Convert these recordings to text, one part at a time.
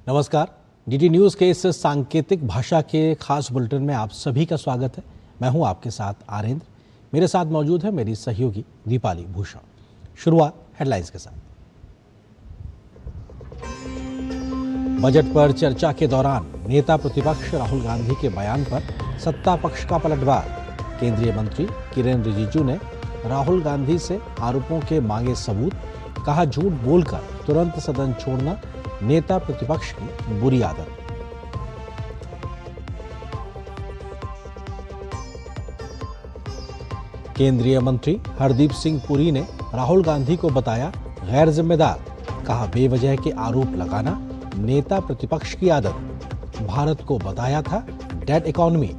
नमस्कार। DD news के इस सांकेतिक भाषा के खास बुलेटिन में आप सभी का स्वागत है। मैं हूं आपके साथ आरेंद्र। मेरे साथ मौजूद है मेरी सहयोगी दीपाली भूषण। शुरुआत हेडलाइंस के साथ। बजट पर चर्चा के दौरान नेता प्रतिपक्ष राहुल गांधी के बयान पर सत्ता पक्ष का पलटवार। केंद्रीय मंत्री किरेन रिजिजू ने राहुल गांधी से आरोपों के मांगे सबूत। कहा, झूठ बोलकर तुरंत सदन छोड़ना नेता प्रतिपक्ष की बुरी आदत। केंद्रीय मंत्री हरदीप सिंह पुरी ने राहुल गांधी को बताया गैर जिम्मेदार। कहा, बेवजह के आरोप लगाना नेता प्रतिपक्ष की आदत। भारत को बताया था डेड इकोनॉमी।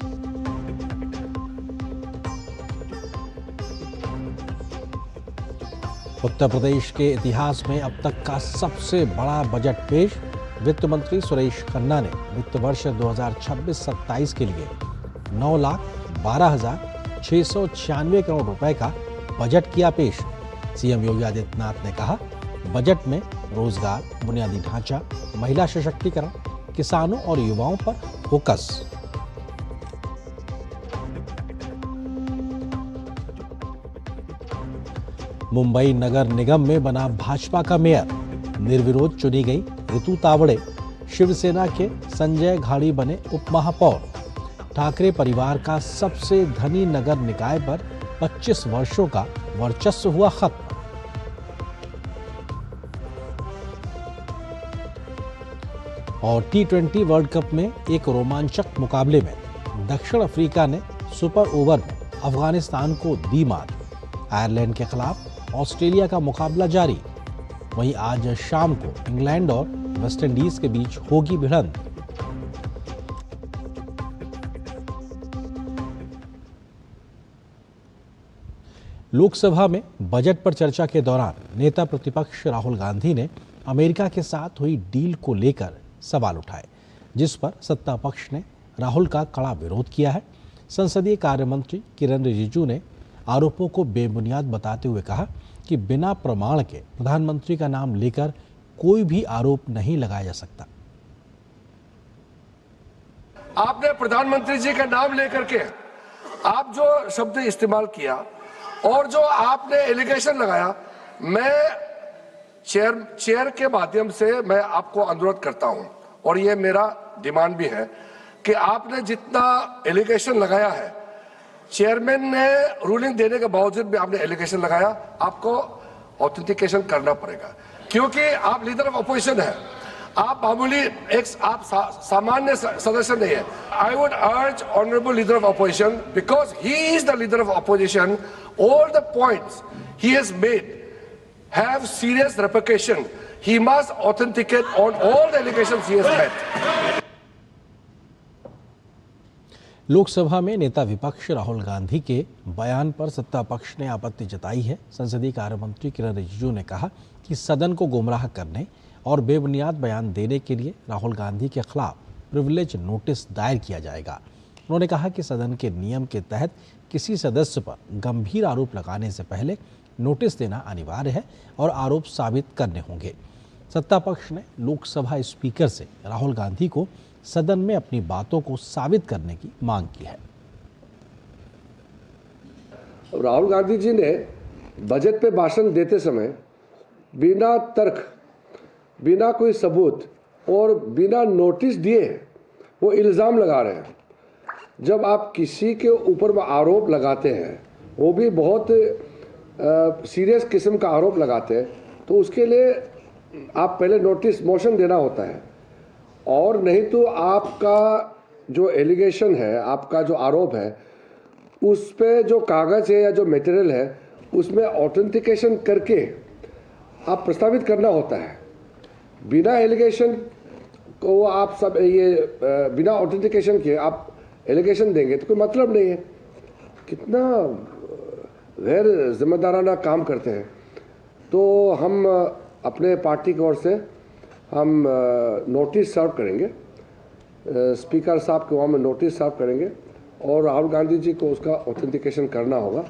उत्तर प्रदेश के इतिहास में अब तक का सबसे बड़ा बजट पेश। वित्त मंत्री सुरेश खन्ना ने वित्त वर्ष 2026-27 के लिए 9,12,696 करोड़ रुपए का बजट किया पेश। सीएम योगी आदित्यनाथ ने कहा, बजट में रोजगार, बुनियादी ढांचा, महिला सशक्तिकरण, किसानों और युवाओं पर फोकस। मुंबई नगर निगम में बना भाजपा का मेयर। निर्विरोध चुनी गई ऋतु तावड़े। शिवसेना के संजय घाड़ी बने उप महापौर। ठाकरे परिवार का सबसे धनी नगर निकाय पर 25 वर्षों का वर्चस्व हुआ खत्म। और T20 वर्ल्ड कप में एक रोमांचक मुकाबले में दक्षिण अफ्रीका ने सुपर ओवर में अफगानिस्तान को दी मात। आयरलैंड के खिलाफ ऑस्ट्रेलिया का मुकाबला जारी। वहीं आज शाम को इंग्लैंड और वेस्टइंडीज के बीच होगी भिड़ंत। लोकसभा में बजट पर चर्चा के दौरान नेता प्रतिपक्ष राहुल गांधी ने अमेरिका के साथ हुई डील को लेकर सवाल उठाए, जिस पर सत्ता पक्ष ने राहुल का कड़ा विरोध किया है। संसदीय कार्य मंत्री किरेन रिजिजू ने आरोपों को बेबुनियाद बताते हुए कहा कि बिना प्रमाण के प्रधानमंत्री का नाम लेकर कोई भी आरोप नहीं लगाया जा सकता। आपने प्रधानमंत्री जी का नाम लेकर के आप जो शब्द इस्तेमाल किया और जो आपने एलिगेशन लगाया, मैं चेयर के माध्यम से मैं आपको अनुरोध करता हूं और ये मेरा डिमांड भी है कि आपने जितना एलिगेशन लगाया है, चेयरमैन ने रूलिंग देने के बावजूद भी आपने एलिगेशन लगाया, आपको ऑथेंटिकेशन करना पड़ेगा, क्योंकि आप लीडर ऑफ अपोजिशन है। आप मामूली आप सामान्य सदस्य नहीं है। आई वुड अर्ज honourable leader of opposition, because he is the leader of opposition, all the points he has made have serious repercussion. He must authenticate on all the allegations he has made. Lok Sabha में नेता विपक्ष राहुल गांधी के बयान पर सत्ता पक्ष ने आपत्ति जताई है। संसदीय कार्य मंत्री किरेन रिजिजू ने कहा कि सदन को गुमराह करने और बेबुनियाद बयान देने के लिए राहुल गांधी के खिलाफ प्रिविलेज नोटिस दायर किया जाएगा। उन्होंने कहा कि सदन के नियम के तहत किसी सदस्य पर गंभीर आरोप लगाने से पहले नोटिस देना अनिवार्य है और आरोप साबित करने होंगे। सत्ता पक्ष ने लोकसभा स्पीकर से राहुल गांधी को सदन में अपनी बातों को साबित करने की मांग की है। राहुल गांधी जी ने बजट पे भाषण देते समय बिना तर्क, बिना कोई सबूत और बिना नोटिस दिए वो इल्ज़ाम लगा रहे हैं। जब आप किसी के ऊपर आरोप लगाते हैं, वो भी बहुत सीरियस किस्म का आरोप लगाते हैं, तो उसके लिए आप पहले नोटिस मोशन देना होता है, और नहीं तो आपका जो एलिगेशन है, आपका जो आरोप है, उस पे जो कागज़ है या जो मटेरियल है, उसमें ऑथेंटिकेशन करके आप प्रस्तावित करना होता है। बिना एलिगेशन को आप सब ये बिना ऑथेंटिकेशन के आप एलिगेशन देंगे तो कोई मतलब नहीं है। कितना गैर जिम्मेदाराना काम करते हैं। तो हम अपने पार्टी की ओर से हम नोटिस सर्व करेंगे, स्पीकर साहब के वहाँ में नोटिस सर्व करेंगे और राहुल गांधी जी को उसका ऑथेंटिकेशन करना होगा।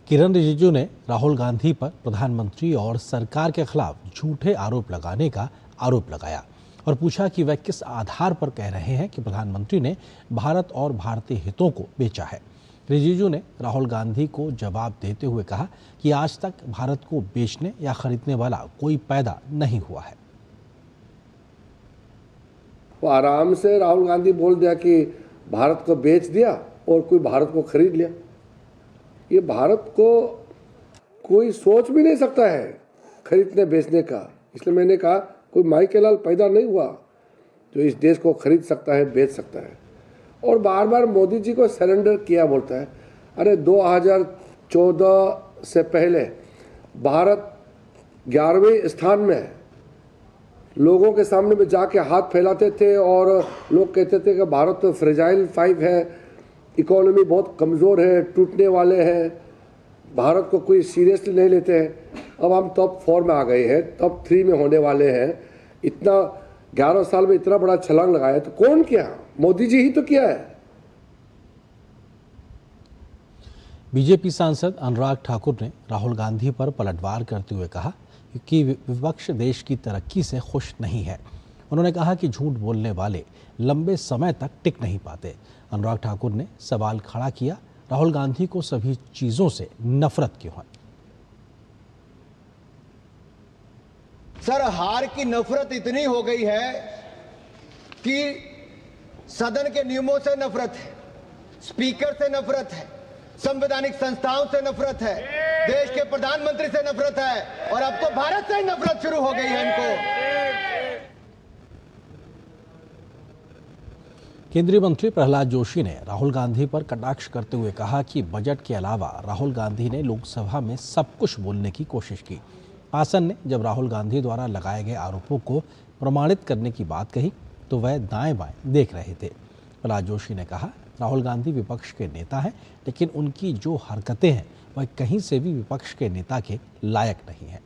किरण रिजिजू ने राहुल गांधी पर प्रधानमंत्री और सरकार के खिलाफ झूठे आरोप लगाने का आरोप लगाया और पूछा कि वह किस आधार पर कह रहे हैं कि प्रधानमंत्री ने भारत और भारतीय हितों को बेचा है। रिजिजू ने राहुल गांधी को जवाब देते हुए कहा कि आज तक भारत को बेचने या खरीदने वाला कोई पैदा नहीं हुआ है। वो आराम से राहुल गांधी बोल दिया कि भारत को बेच दिया और कोई भारत को खरीद लिया। ये भारत को कोई सोच भी नहीं सकता है खरीदने बेचने का। इसलिए मैंने कहा कोई माई के लाल पैदा नहीं हुआ जो इस देश को खरीद सकता है, बेच सकता है। और बार बार मोदी जी को सरेंडर किया बोलता है। अरे 2014 से पहले भारत 11वें स्थान में है। लोगों के सामने में जाके हाथ फैलाते थे और लोग कहते थे कि भारत तो फ्रेजाइल 5 है, इकोनॉमी बहुत कमज़ोर है, टूटने वाले हैं, भारत को कोई सीरियसली नहीं लेते हैं। अब हम टॉप 4 में आ गए हैं, टॉप 3 में होने वाले हैं। इतना 11 साल में इतना बड़ा छलांग लगाया तो कौन किया? मोदी जी ही तो किया है। बीजेपी सांसद अनुराग ठाकुर ने राहुल गांधी पर पलटवार करते हुए कहा कि विपक्ष देश की तरक्की से खुश नहीं है। उन्होंने कहा कि झूठ बोलने वाले लंबे समय तक टिक नहीं पाते। अनुराग ठाकुर ने सवाल खड़ा किया, राहुल गांधी को सभी चीजों से नफरत क्यों है? सर, हार की नफरत इतनी हो गई है कि सदन के नियमों से नफरत है, स्पीकर से नफरत है, संवैधानिक संस्थाओं से नफरत है, देश के प्रधानमंत्री से नफरत है और अब तो भारत से ही नफरत शुरू हो गई है इनको। केंद्रीय मंत्री प्रहलाद जोशी ने राहुल गांधी पर कटाक्ष करते हुए कहा कि बजट के अलावा राहुल गांधी ने लोकसभा में सब कुछ बोलने की कोशिश की। आसन ने जब राहुल गांधी द्वारा लगाए गए आरोपों को प्रमाणित करने की बात कही तो वह दाएं बाएं देख रहे थे। प्रहलाद जोशी ने कहा, राहुल गांधी विपक्ष के नेता हैं, लेकिन उनकी जो हरकतें हैं वह कहीं से भी विपक्ष के नेता के लायक नहीं है।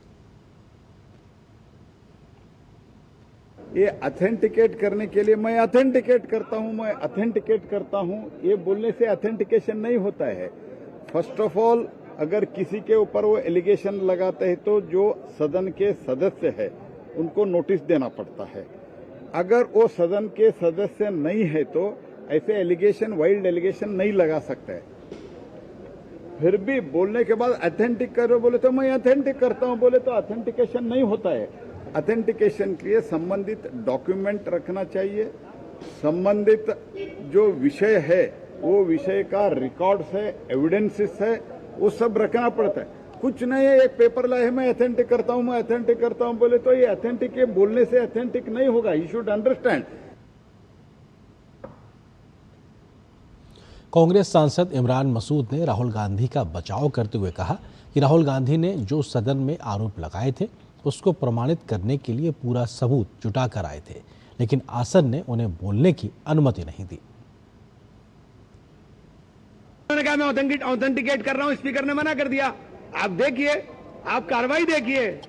ये ऑथेंटिकेट करने के लिए मैं ऑथेंटिकेट करता हूं, ये बोलने से ऑथेंटिकेशन नहीं होता है। फर्स्ट ऑफ ऑल, अगर किसी के ऊपर वो एलिगेशन लगाते हैं तो जो सदन के सदस्य है उनको नोटिस देना पड़ता है। अगर वो सदन के सदस्य नहीं है तो ऐसे एलिगेशन, वाइल्ड एलिगेशन नहीं लगा सकते। फिर भी बोलने के बाद ऑथेंटिक करो बोले तो मैं ऑथेंटिक करता हूं बोले तो ऑथेंटिकेशन नहीं होता है। ऑथेंटिकेशन के लिए संबंधित डॉक्यूमेंट रखना चाहिए, संबंधित जो विषय है वो विषय का रिकॉर्ड्स है, एविडेंसेस है, वो सब रखना पड़ता है। कुछ नहीं है, एक पेपर लाए है मैं ऑथेंटिक करता हूं बोले तो ये ऑथेंटिक के बोलने से ऑथेंटिक नहीं होगा। You should understand. कांग्रेस सांसद इमरान मसूद ने राहुल गांधी का बचाव करते हुए कहा कि राहुल गांधी ने जो सदन में आरोप लगाए थे उसको प्रमाणित करने के लिए पूरा सबूत जुटा कर आए थे, लेकिन आसन ने उन्हें बोलने की अनुमति नहीं दी। उन्होंने कहा मैं ऑथेंटिकेट कर रहा हूं, स्पीकर ने मना कर दिया। आप देखिए, आप कार्रवाई देखिए।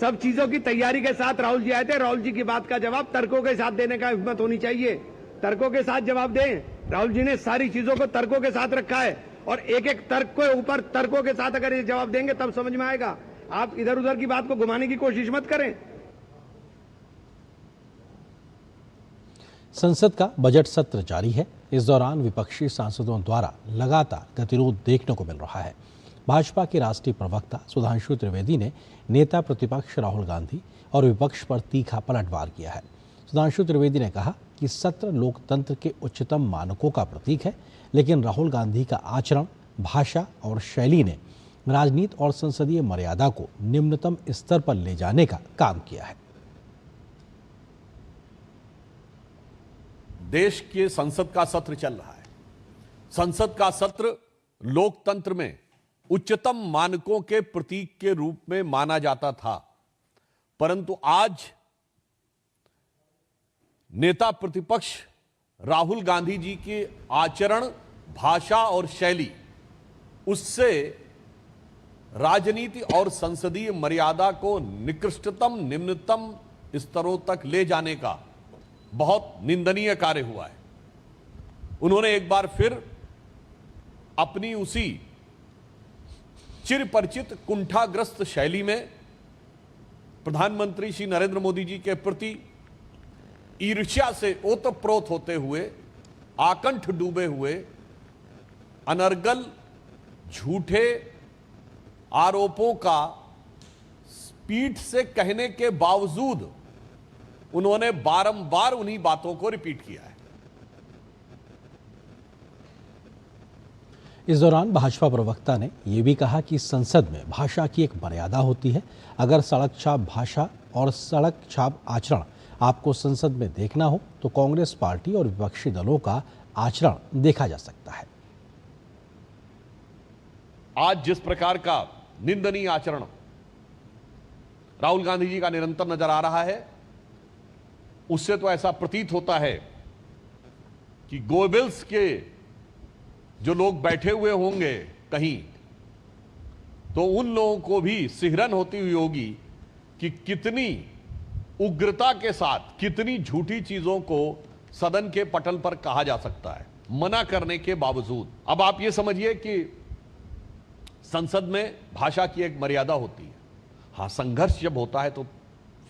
सब चीजों की तैयारी के साथ राहुल जी आए थे। राहुल जी की बात का जवाब तर्कों के साथ देने का हिम्मत होनी चाहिए। तर्कों के साथ जवाब दें। राहुल जी ने सारी चीजों को तर्कों के साथ रखा है और एक एक तर्क के ऊपर तर्कों के साथ अगर ये जवाब देंगे तब समझ में आएगा। आप इधर उधर की बात को घुमाने की कोशिश मत करें। संसद का बजट सत्र जारी है। इस दौरान विपक्षी सांसदों द्वारा लगातार गतिरोध देखने को मिल रहा है। भाजपा के राष्ट्रीय प्रवक्ता सुधांशु त्रिवेदी ने नेता प्रतिपक्ष राहुल गांधी और विपक्ष पर तीखा पलटवार किया है। सुधांशु त्रिवेदी ने कहा कि सत्र लोकतंत्र के उच्चतम मानकों का प्रतीक है, लेकिन राहुल गांधी का आचरण, भाषा और शैली ने राजनीति और संसदीय मर्यादा को निम्नतम स्तर पर ले जाने का काम किया है। देश के संसद का सत्र चल रहा है। संसद का सत्र लोकतंत्र में उच्चतम मानकों के प्रतीक के रूप में माना जाता था, परंतु आज नेता प्रतिपक्ष राहुल गांधी जी के आचरण, भाषा और शैली, उससे राजनीति और संसदीय मर्यादा को निकृष्टतम निम्नतम स्तरों तक ले जाने का बहुत निंदनीय कार्य हुआ है। उन्होंने एक बार फिर अपनी उसी चिरपरिचित कुंठाग्रस्त शैली में प्रधानमंत्री श्री नरेंद्र मोदी जी के प्रति ईर्ष्या से ओतप्रोत होते हुए, आकंठ डूबे हुए, अनर्गल झूठे आरोपों का पीठ से कहने के बावजूद उन्होंने बारंबार उन्हीं बातों को रिपीट किया है। इस दौरान भाजपा प्रवक्ता ने यह भी कहा कि संसद में भाषा की एक मर्यादा होती है। अगर सड़क छाप भाषा और सड़क छाप आचरण आपको संसद में देखना हो तो कांग्रेस पार्टी और विपक्षी दलों का आचरण देखा जा सकता है। आज जिस प्रकार का निंदनीय आचरण राहुल गांधी जी का निरंतर नजर आ रहा है, उससे तो ऐसा प्रतीत होता है कि गोएबल्स के जो लोग बैठे हुए होंगे कहीं, तो उन लोगों को भी सिहरन होती हुई होगी कि कितनी उग्रता के साथ कितनी झूठी चीजों को सदन के पटल पर कहा जा सकता है, मना करने के बावजूद। अब आप ये समझिए कि संसद में भाषा की एक मर्यादा होती है। हाँ, संघर्ष जब होता है तो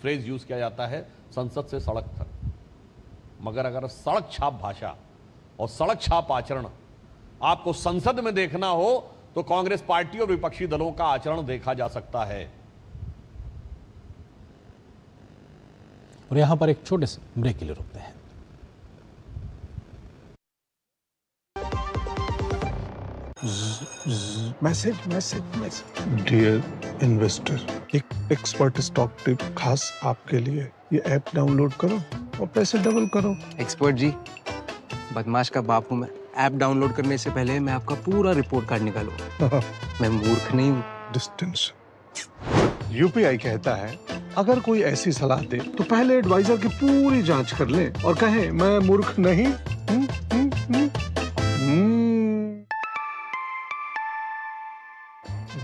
फ्रेज यूज किया जाता है संसद से सड़क तक, मगर अगर सड़क छाप भाषा और सड़क छाप आचरण आपको संसद में देखना हो तो कांग्रेस पार्टी और विपक्षी दलों का आचरण देखा जा सकता है। और यहां पर एक छोटे से ब्रेक के लिए रुकते हैं। मैसेज डियर इन्वेस्टर, एक एक्सपर्ट स्टॉक टिप खास आपके लिए। ये ऐप डाउनलोड करो और पैसे डबल करो। एक्सपर्ट जी, बदमाश का बाप हूँ मैं। ऐप डाउनलोड करने से पहले मैं आपका पूरा रिपोर्ट कार्ड निकालूंगा। मैं मूर्ख नहीं हूँ। डिस्टेंस यूपीआई कहता है अगर कोई ऐसी सलाह दे तो पहले एडवाइजर की पूरी जांच कर ले और कहे मैं मूर्ख नहीं।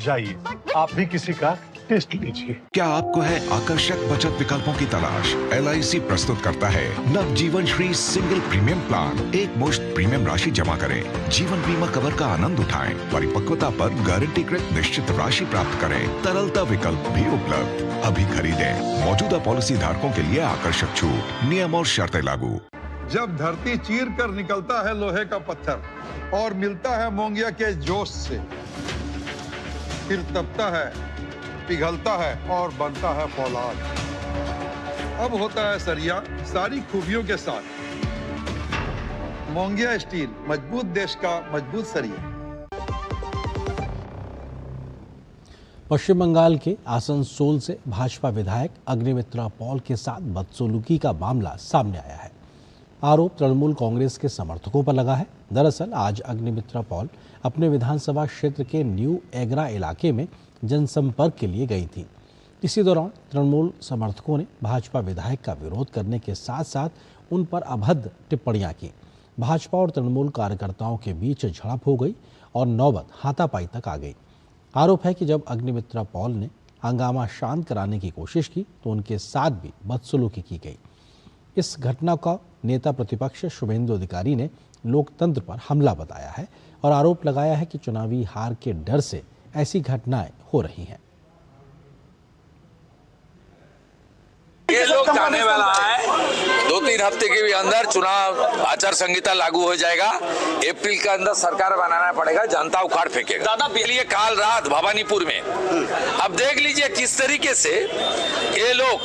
जाइए आप भी किसी का टेस्ट लीजिए। क्या आपको है आकर्षक बचत विकल्पों की तलाश? LIC प्रस्तुत करता है नवजीवन श्री सिंगल प्रीमियम प्लान। एक मुश्त प्रीमियम राशि जमा करें, जीवन बीमा कवर का आनंद उठाएं, परिपक्वता पर गारंटीकृत निश्चित राशि प्राप्त करें, तरलता विकल्प भी उपलब्ध। अभी खरीदें। मौजूदा पॉलिसी धारकों के लिए आकर्षक छूट, नियम और शर्तें लागू। जब धरती चीर कर निकलता है लोहे का पत्थर और मिलता है मोंगिया के जोश से, फिर तपता है, पिघलता है और बनता है फौलाद। अब होता है सरिया सारी खूबियों के साथ। मोंगिया स्टील, मजबूत देश का मजबूत सरिया। पश्चिम बंगाल के आसनसोल से भाजपा विधायक अग्निमित्रा पॉल के साथ बदसलूकी का मामला सामने आया है। आरोप तृणमूल कांग्रेस के समर्थकों पर लगा है। दरअसल आज अग्निमित्रा पॉल अपने विधानसभा क्षेत्र के न्यू एगरा इलाके में जनसंपर्क के लिए गई थी। इसी दौरान तृणमूल समर्थकों ने भाजपा विधायक का विरोध करने के साथ साथ उन पर अभद्र टिप्पणियां की। भाजपा और तृणमूल कार्यकर्ताओं के बीच झड़प हो गई और नौबत हाथापाई तक आ गई। आरोप है कि जब अग्निमित्रा पॉल ने हंगामा शांत कराने की कोशिश की तो उनके साथ भी बदसलूकी की गई। इस घटना का नेता प्रतिपक्ष शुभेंदु अधिकारी ने लोकतंत्र पर हमला बताया है और आरोप लगाया है कि चुनावी हार के डर से ऐसी घटनाएं हो रही हैं। ये लोग जाने वाला है 2-3 हफ्ते के भी अंदर चुनाव आचार संहिता लागू हो जाएगा। अप्रैल के अंदर सरकार बनाना पड़ेगा, जनता उखाड़ फेंकेगा। दादा लिए काल रात भवानीपुर में अब देख लीजिए किस तरीके से ये लोग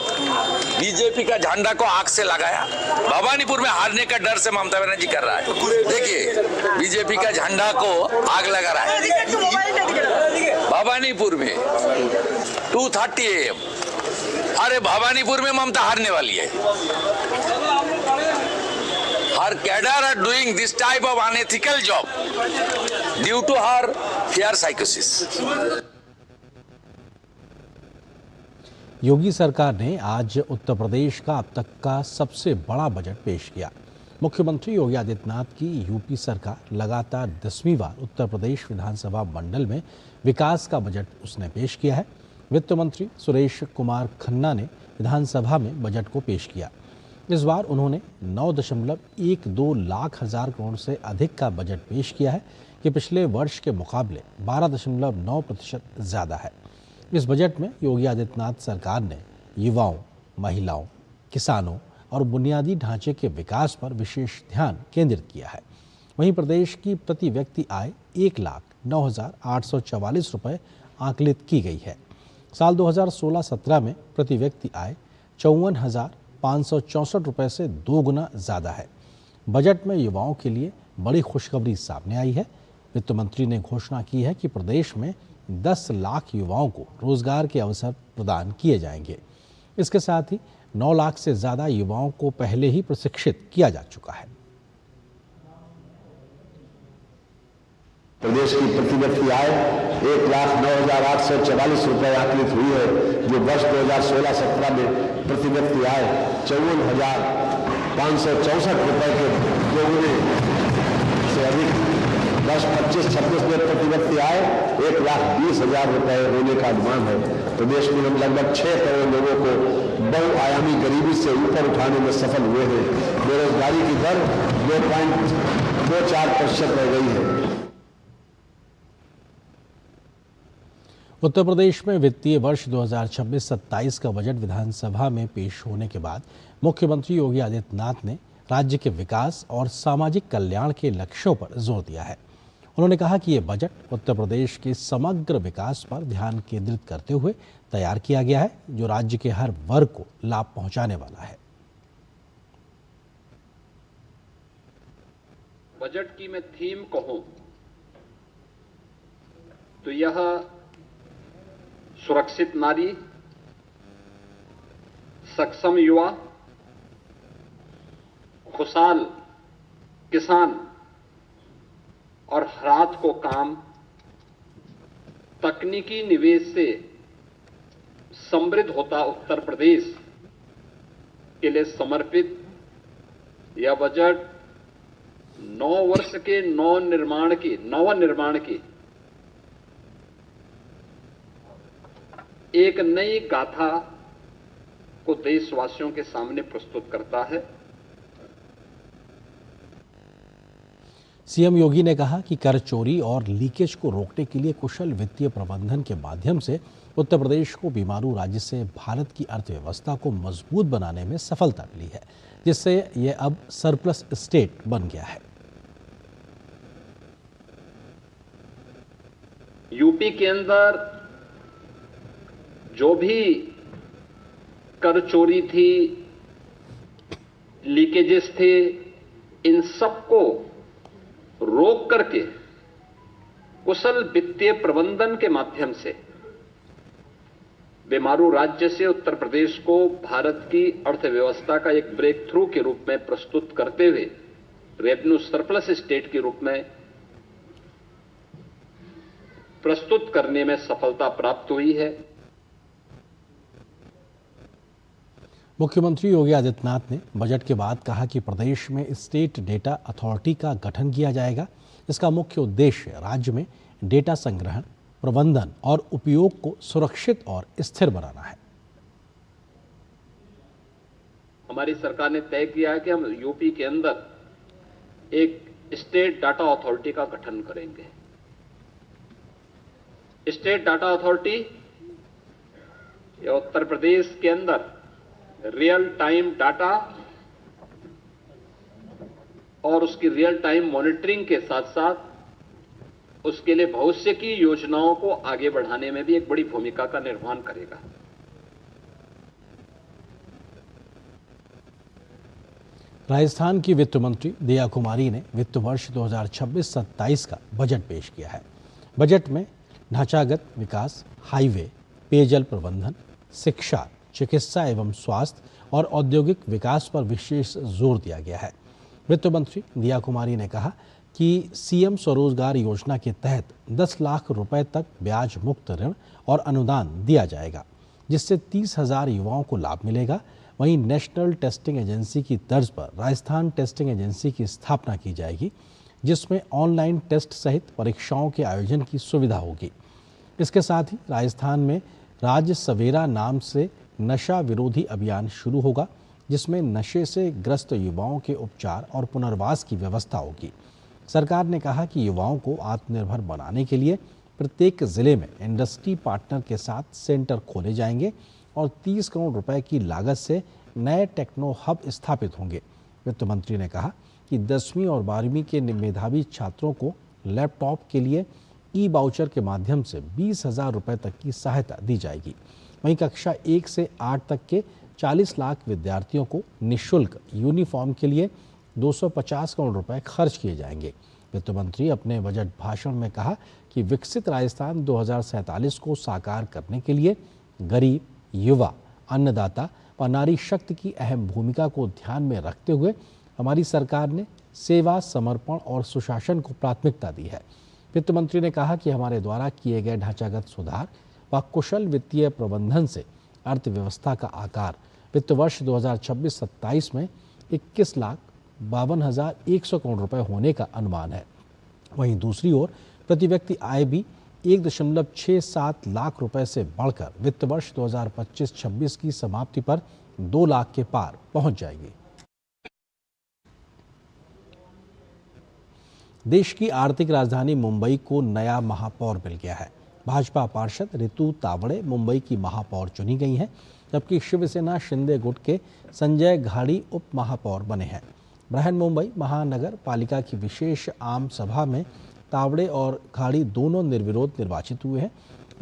बीजेपी का झंडा को आग से लगाया। भवानीपुर में हारने का डर से ममता बनर्जी कर रहा है। देखिए बीजेपी का झंडा को आग लगा रहा है भवानीपुर में 2:30 AM। अरे भवानीपुर में ममता हारने वाली है। Her cadre are doing this type of unethical job due to her fear साइकोसिस। योगी सरकार ने आज उत्तर प्रदेश का अब तक का सबसे बड़ा बजट पेश किया। मुख्यमंत्री योगी आदित्यनाथ की यूपी सरकार लगातार 10वीं बार उत्तर प्रदेश विधानसभा मंडल में विकास का बजट उसने पेश किया है। वित्त मंत्री सुरेश कुमार खन्ना ने विधानसभा में बजट को पेश किया। इस बार उन्होंने 9.12 लाख करोड़ से अधिक का बजट पेश किया है। कि पिछले वर्ष के मुकाबले 12.9% ज़्यादा है। इस बजट में योगी आदित्यनाथ सरकार ने युवाओं, महिलाओं, किसानों और बुनियादी ढांचे के विकास पर विशेष ध्यान केंद्रित किया है। वहीं प्रदेश की प्रति व्यक्ति आय 1,09,844 रुपये आकलित की गई है। साल 2016-17 में प्रति व्यक्ति आय 54,564 रुपये से 2 गुना ज़्यादा है। बजट में युवाओं के लिए बड़ी खुशखबरी सामने आई है। वित्त मंत्री ने घोषणा की है कि प्रदेश में 10 लाख युवाओं को रोजगार के अवसर प्रदान किए जाएंगे। इसके साथ ही 9 लाख से ज़्यादा युवाओं को पहले ही प्रशिक्षित किया जा चुका है। प्रदेश की प्रति व्यक्ति आय 1,09,844 रुपये आकलित हुई है, जो वर्ष 2016-17 में प्रति व्यक्ति आय 54,564 रुपये के दोगुने से अधिक। वर्ष 25-26 में प्रति व्यक्ति आय 1,20,000 रुपये होने का अनुमान है। प्रदेश में हम लगभग 6 करोड़ लोगों को बहुआयामी गरीबी से ऊपर उठाने में सफल हुए हैं। बेरोजगारी की दर 2.24% रह गई है। उत्तर प्रदेश में वित्तीय वर्ष 2026-27 का बजट विधानसभा में पेश होने के बाद मुख्यमंत्री योगी आदित्यनाथ ने राज्य के विकास और सामाजिक कल्याण के लक्ष्यों पर जोर दिया है। उन्होंने कहा कि ये बजट उत्तर प्रदेश के समग्र विकास पर ध्यान केंद्रित करते हुए तैयार किया गया है, जो राज्य के हर वर्ग को लाभ पहुंचाने वाला है। बजट की मैं थीम कहूं तो यह सुरक्षित नारी, सक्षम युवा, खुशहाल किसान और रात को काम, तकनीकी निवेश से समृद्ध होता उत्तर प्रदेश के लिए समर्पित यह बजट नव निर्माण की एक नई गाथा को देशवासियों के सामने प्रस्तुत करता है। सीएम योगी ने कहा कि कर चोरी और लीकेज को रोकने के लिए कुशल वित्तीय प्रबंधन के माध्यम से उत्तर प्रदेश को बीमारू राज्य से भारत की अर्थव्यवस्था को मजबूत बनाने में सफलता मिली है, जिससे यह अब सरप्लस स्टेट बन गया है। यूपी के अंदर जो भी कर चोरी थी, लीकेजेस थे, इन सबको रोक करके कुशल वित्तीय प्रबंधन के माध्यम से बीमारू राज्य से उत्तर प्रदेश को भारत की अर्थव्यवस्था का एक ब्रेक थ्रू के रूप में प्रस्तुत करते हुए रेवेन्यू सरप्लस स्टेट के रूप में प्रस्तुत करने में सफलता प्राप्त हुई है। मुख्यमंत्री योगी आदित्यनाथ ने बजट के बाद कहा कि प्रदेश में स्टेट डेटा अथॉरिटी का गठन किया जाएगा। इसका मुख्य उद्देश्य राज्य में डेटा संग्रहण, प्रबंधन और उपयोग को सुरक्षित और स्थिर बनाना है। हमारी सरकार ने तय किया है कि हम यूपी के अंदर एक स्टेट डाटा अथॉरिटी का गठन करेंगे। स्टेट डाटा अथॉरिटी या उत्तर प्रदेश के अंदर रियल टाइम डाटा और उसकी रियल टाइम मॉनिटरिंग के साथ साथ उसके लिए भविष्य की योजनाओं को आगे बढ़ाने में भी एक बड़ी भूमिका का निर्वहन करेगा। राजस्थान की वित्त मंत्री दिया कुमारी ने वित्त वर्ष 2026-27 का बजट पेश किया है। बजट में ढांचागत विकास, हाईवे, पेयजल प्रबंधन, शिक्षा, चिकित्सा एवं स्वास्थ्य और औद्योगिक विकास पर विशेष जोर दिया गया है। वित्त मंत्री दिया कुमारी ने कहा कि सीएम स्वरोजगार योजना के तहत 10 लाख रुपए तक ब्याज मुक्त ऋण और अनुदान दिया जाएगा, जिससे 30,000 युवाओं को लाभ मिलेगा। वहीं नेशनल टेस्टिंग एजेंसी की तर्ज पर राजस्थान टेस्टिंग एजेंसी की स्थापना की जाएगी, जिसमें ऑनलाइन टेस्ट सहित परीक्षाओं के आयोजन की सुविधा होगी। इसके साथ ही राजस्थान में राज्य सवेरा नाम से नशा विरोधी अभियान शुरू होगा, जिसमें नशे से ग्रस्त युवाओं के उपचार और पुनर्वास की व्यवस्था होगी। सरकार ने कहा कि युवाओं को आत्मनिर्भर बनाने के लिए प्रत्येक जिले में इंडस्ट्री पार्टनर के साथ सेंटर खोले जाएंगे और 30 करोड़ रुपए की लागत से नए टेक्नो हब स्थापित होंगे। वित्त मंत्री ने कहा कि 10वीं और 12वीं के मेधावी छात्रों को लैपटॉप के लिए ई वाउचर के माध्यम से 20,000 रुपए तक की सहायता दी जाएगी। वहीं कक्षा 1 से 8 तक के 40 लाख विद्यार्थियों को निःशुल्क यूनिफॉर्म के लिए 250 करोड़ रुपए खर्च किए जाएंगे। वित्त मंत्री अपने बजट भाषण में कहा कि विकसित राजस्थान 2047 को साकार करने के लिए गरीब, युवा, अन्नदाता व नारी शक्ति की अहम भूमिका को ध्यान में रखते हुए हमारी सरकार ने सेवा, समर्पण और सुशासन को प्राथमिकता दी है। वित्त मंत्री ने कहा कि हमारे द्वारा किए गए ढांचागत सुधार व कुशल वित्तीय प्रबंधन से अर्थव्यवस्था का आकार वित्त वर्ष 2026-27 में 21,52,100 करोड़ रुपए होने का अनुमान है। वहीं दूसरी ओर प्रति व्यक्ति आय भी 1.67 लाख रुपए से बढ़कर वित्त वर्ष 2025-26 की समाप्ति पर 2 लाख के पार पहुंच जाएगी। देश की आर्थिक राजधानी मुंबई को नया महापौर मिल गया है। भाजपा पार्षद रितु तावड़े मुंबई की महापौर चुनी गई हैं, जबकि शिवसेना शिंदे गुट के संजय घाड़ी उप महापौर बने हैं। बृहन मुंबई महानगर पालिका की विशेष आम सभा में तावड़े और घाड़ी दोनों निर्विरोध निर्वाचित हुए हैं।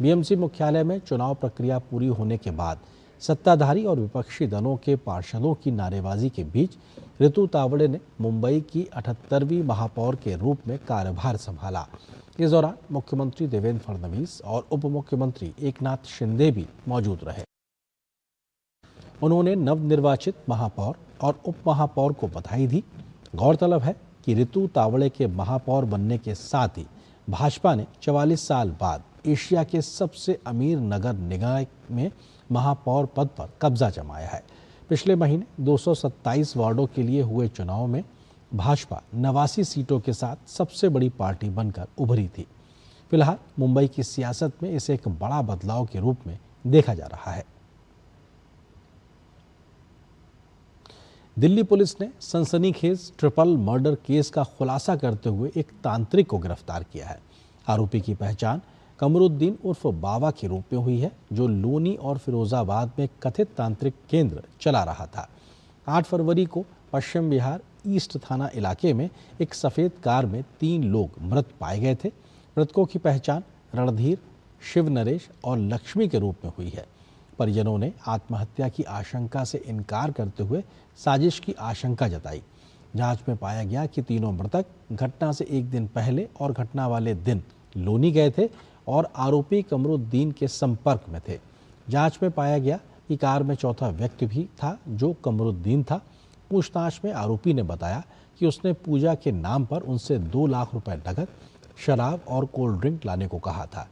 बीएमसी मुख्यालय में चुनाव प्रक्रिया पूरी होने के बाद सत्ताधारी और विपक्षी दलों के पार्षदों की नारेबाजी के बीच रितु तावड़े ने मुंबई की 78वीं महापौर के रूप में कार्यभार संभाला। इस दौरान मुख्यमंत्री देवेंद्र फडणवीस और उप मुख्यमंत्री एकनाथ शिंदे भी मौजूद रहे। उन्होंने नवनिर्वाचित महापौर और उप महापौर को बधाई दी। गौरतलब है कि रितु तावड़े के महापौर बनने के साथ ही भाजपा ने 44 साल बाद एशिया के सबसे अमीर नगर निकाय में महापौर पद पर कब्जा जमाया है। पिछले महीने 227 वार्डों के लिए हुए चुनाव में भाजपा 89 सीटों के साथ सबसे बड़ी पार्टी बनकर उभरी थी। फिलहाल मुंबई की सियासत में इसे एक बड़ा बदलाव के रूप में देखा जा रहा है। दिल्ली पुलिस ने सनसनीखेज ट्रिपल मर्डर केस का खुलासा करते हुए एक तांत्रिक को गिरफ्तार किया है। आरोपी की पहचान कमरुद्दीन उर्फ बावा के रूप में हुई है, जो लोनी और फिरोजाबाद में कथित तांत्रिक केंद्र चला रहा था। 8 फरवरी को पश्चिम बिहार ईस्ट थाना इलाके में एक सफ़ेद कार में 3 लोग मृत पाए गए थे। मृतकों की पहचान रणधीर, शिव नरेश और लक्ष्मी के रूप में हुई है। परिजनों ने आत्महत्या की आशंका से इनकार करते हुए साजिश की आशंका जताई। जांच में पाया गया कि तीनों मृतक घटना से एक दिन पहले और घटना वाले दिन लोनी गए थे और आरोपी कमरुद्दीन के संपर्क में थे। जांच में पाया गया कि कार में चौथा व्यक्ति भी था, जो कमरुद्दीन था। पूछताछ में आरोपी ने बताया कि उसने पूजा के नाम पर उनसे 2 लाख रुपए नकद, शराब और कोल्ड ड्रिंक लाने को कहा था।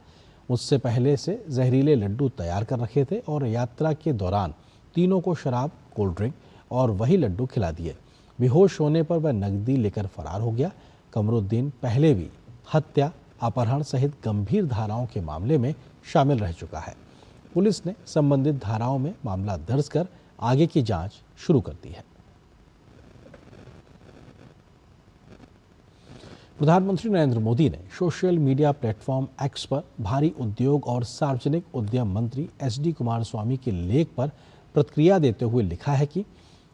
उससे पहले से जहरीले लड्डू तैयार कर रखे थे और यात्रा के दौरान तीनों को शराब, कोल्ड ड्रिंक और वही लड्डू खिला दिए। बेहोश होने पर वह नकदी लेकर फरार हो गया। कमरुद्दीन पहले भी हत्या, अपहरण सहित गंभीर धाराओं के मामले में शामिल रह चुका है। पुलिस ने संबंधित धाराओं में मामला दर्ज कर आगे की जांच शुरू कर दी है। प्रधानमंत्री नरेंद्र मोदी ने सोशल मीडिया प्लेटफॉर्म एक्स पर भारी उद्योग और सार्वजनिक उद्यम मंत्री SD कुमारस्वामी के लेख पर प्रतिक्रिया देते हुए लिखा है कि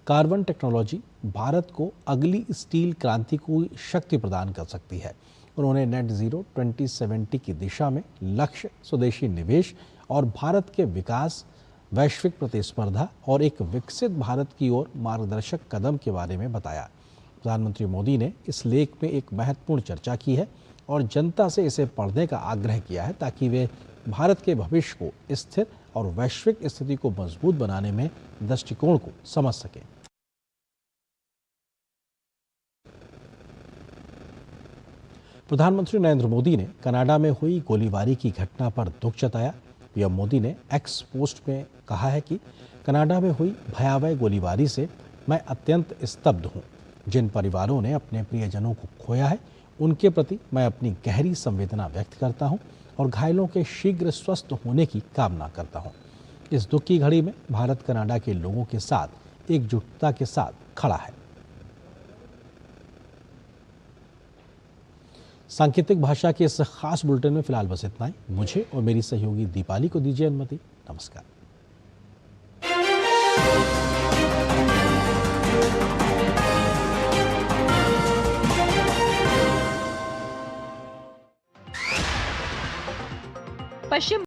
कार्बन टेक्नोलॉजी भारत को अगली स्टील क्रांति को शक्ति प्रदान कर सकती है। उन्होंने नेट जीरो 2070 की दिशा में लक्ष्य, स्वदेशी निवेश और भारत के विकास, वैश्विक प्रतिस्पर्धा और एक विकसित भारत की ओर मार्गदर्शक कदम के बारे में बताया। प्रधानमंत्री मोदी ने इस लेख में एक महत्वपूर्ण चर्चा की है और जनता से इसे पढ़ने का आग्रह किया है, ताकि वे भारत के भविष्य को स्थिर और वैश्विक स्थिति को मजबूत बनाने में दृष्टिकोण को समझ सकें। प्रधानमंत्री नरेंद्र मोदी ने कनाडा में हुई गोलीबारी की घटना पर दुख जताया। पीएम मोदी ने एक्स पोस्ट में कहा है कि कनाडा में हुई भयावह गोलीबारी से मैं अत्यंत स्तब्ध हूँ। जिन परिवारों ने अपने प्रियजनों को खोया है, उनके प्रति मैं अपनी गहरी संवेदना व्यक्त करता हूँ और घायलों के शीघ्र स्वस्थ होने की कामना करता हूँ। इस दुख की घड़ी में भारत कनाडा के लोगों के साथ एकजुटता के साथ खड़ा है। सांकेतिक भाषा के इस खास बुलेटिन में फिलहाल बस इतना ही। मुझे और मेरी सहयोगी दीपाली को दीजिए अनुमति। नमस्कार। पश्चिम